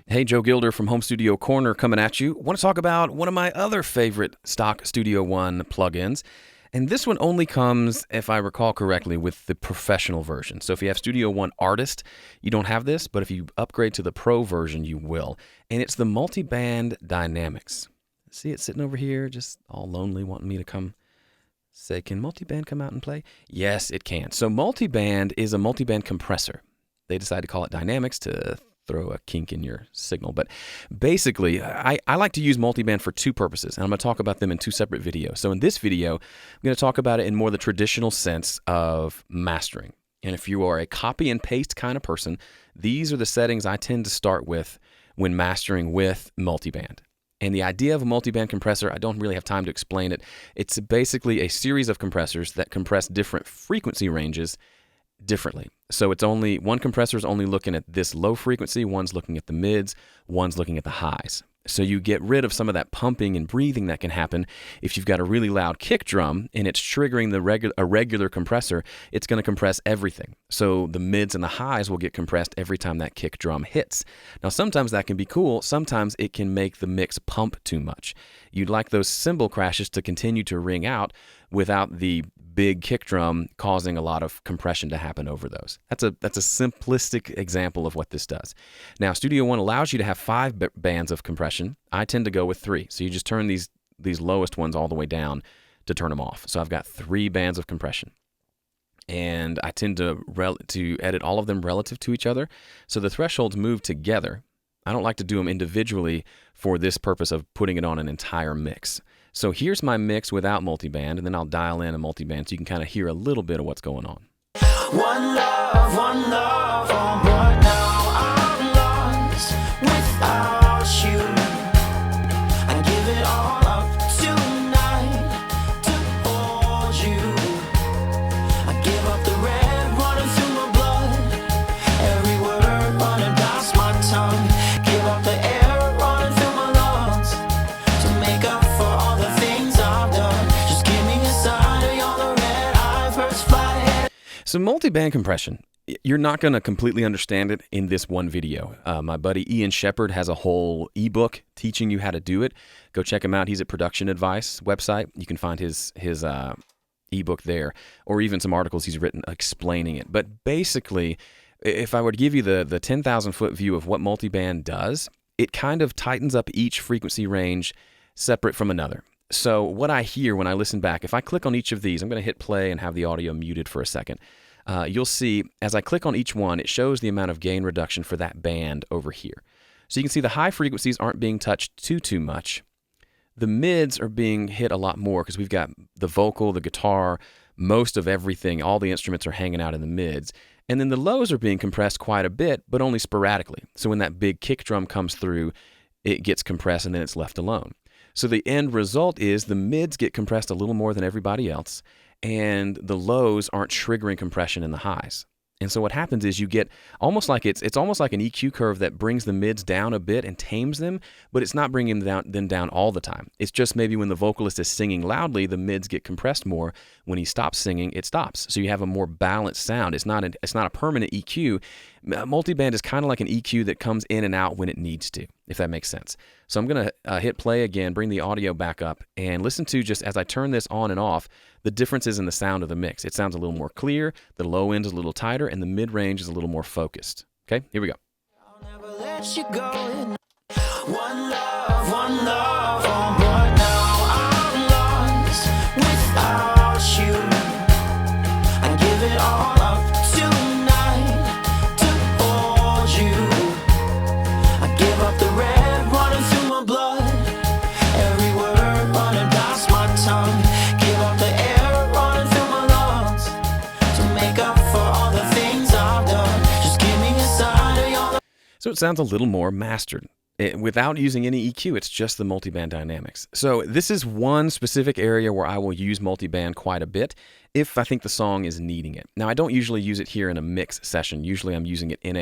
Hey, Joe Gilder from Home Studio Corner coming at you. Want to talk about one of my other favorite stock Studio One plugins. And this one only comes, if I recall correctly, with the professional version. So if you have Studio One Artist, you don't have this, but if you upgrade to the Pro version, you will. And it's the MultiBand Dynamics. See it sitting over here, just all lonely, wanting me to come say, can MultiBand come out and play? Yes, it can. So MultiBand is a multiband compressor. They decided to call it Dynamics to throw a kink in your signal. But basically, I like to use multiband for two purposes, and I'm going to talk about them in two separate videos. So in this video, I'm going to talk about it in more the traditional sense of mastering. And if you are a copy and paste kind of person, these are the settings I tend to start with when mastering with multiband. And the idea of a multiband compressor, I don't really have time to explain it. It's basically a series of compressors that compress different frequency ranges differently. So it's only one compressor is only looking at this low frequency, one's looking at the mids, one's looking at the highs. So you get rid of some of that pumping and breathing that can happen. If you've got a really loud kick drum and it's triggering a regular compressor, it's going to compress everything. So the mids and the highs will get compressed every time that kick drum hits. Now sometimes that can be cool, sometimes it can make the mix pump too much. You'd like those cymbal crashes to continue to ring out without the big kick drum causing a lot of compression to happen over those. That's a simplistic example of what this does. Now, Studio One allows you to have 5 bands of compression. I tend to go with 3. So you just turn these lowest ones all the way down to turn them off. So I've got 3 bands of compression. And I tend to edit all of them relative to each other. So the thresholds move together. I don't like to do them individually for this purpose of putting it on an entire mix. So here's my mix without multiband, and then I'll dial in a multiband so you can kind of hear a little bit of what's going on. One love, oh, but now I'm lost without you. I give it all up tonight to hold you. I give up the red running through my blood, every word running past my tongue. Give up the air running through my lungs to make up for all the things I've done. Just give me a sign of you're the red eye first fly. So multiband compression, you're not going to completely understand it in this one video. My buddy Ian Shepard has a whole ebook teaching you how to do it. Go check him out. He's at Production Advice website. You can find his ebook there, or even some articles he's written explaining it. But basically, if I were to give you the 10,000 foot view of what multiband does, it kind of tightens up each frequency range separate from another. So what I hear when I listen back, if I click on each of these, I'm going to hit play and have the audio muted for a second. You'll see as I click on each one, it shows the amount of gain reduction for that band over here. So you can see the high frequencies aren't being touched too much. The mids are being hit a lot more because we've got the vocal, the guitar, most of everything, all the instruments are hanging out in the mids. And then the lows are being compressed quite a bit, but only sporadically. So when that big kick drum comes through, it gets compressed and then it's left alone. So the end result is the mids get compressed a little more than everybody else, and the lows aren't triggering compression in the highs. And so what happens is you get almost like it's almost like an EQ curve that brings the mids down a bit and tames them, but it's not bringing them down all the time. It's just maybe when the vocalist is singing loudly, the mids get compressed more. When he stops singing, it stops. So you have a more balanced sound. It's not a permanent EQ. Multiband is kind of like an EQ that comes in and out when it needs to, if that makes sense. So I'm going to hit play again, bring the audio back up, and listen to, just as I turn this on and off, the differences in the sound of the mix. It sounds a little more clear, the low end is a little tighter, and the mid-range is a little more focused. Okay, here we go. I'll never let you go. One love, oh, but now I'm lost without you. I give it all up tonight to hold you. I give up the red running through my blood, every word running past my tongue. Give up the air running through my lungs to make up for all the things I've done. Just give me a sign of your. So it sounds a little more mastered. Without using any EQ, it's just the multiband dynamics. So this is one specific area where I will use multiband quite a bit if I think the song is needing it. Now, I don't usually use it here in a mix session. Usually I'm using it in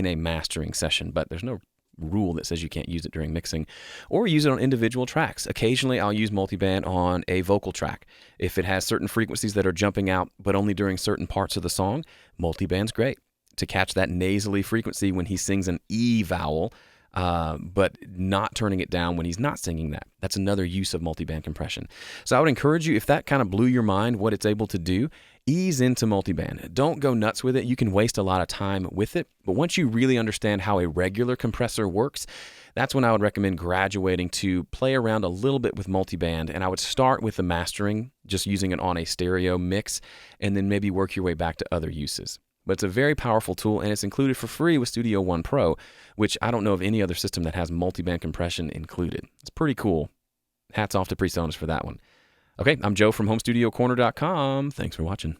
a mastering session, but there's no rule that says you can't use it during mixing, or use it on individual tracks. Occasionally I'll use multiband on a vocal track. If it has certain frequencies that are jumping out, but only during certain parts of the song, multiband's great. to catch that nasally frequency when he sings an E vowel, but not turning it down when he's not singing that. That's another use of multiband compression. So I would encourage you, if that kind of blew your mind, what it's able to do, ease into multiband. Don't go nuts with it. You can waste a lot of time with it. But once you really understand how a regular compressor works, that's when I would recommend graduating to play around a little bit with multiband. And I would start with the mastering, just using it on a stereo mix, and then maybe work your way back to other uses. But it's a very powerful tool, and it's included for free with Studio One Pro, which I don't know of any other system that has multiband compression included. It's pretty cool. Hats off to PreSonus for that one. Okay, I'm Joe from HomeStudioCorner.com. Thanks for watching.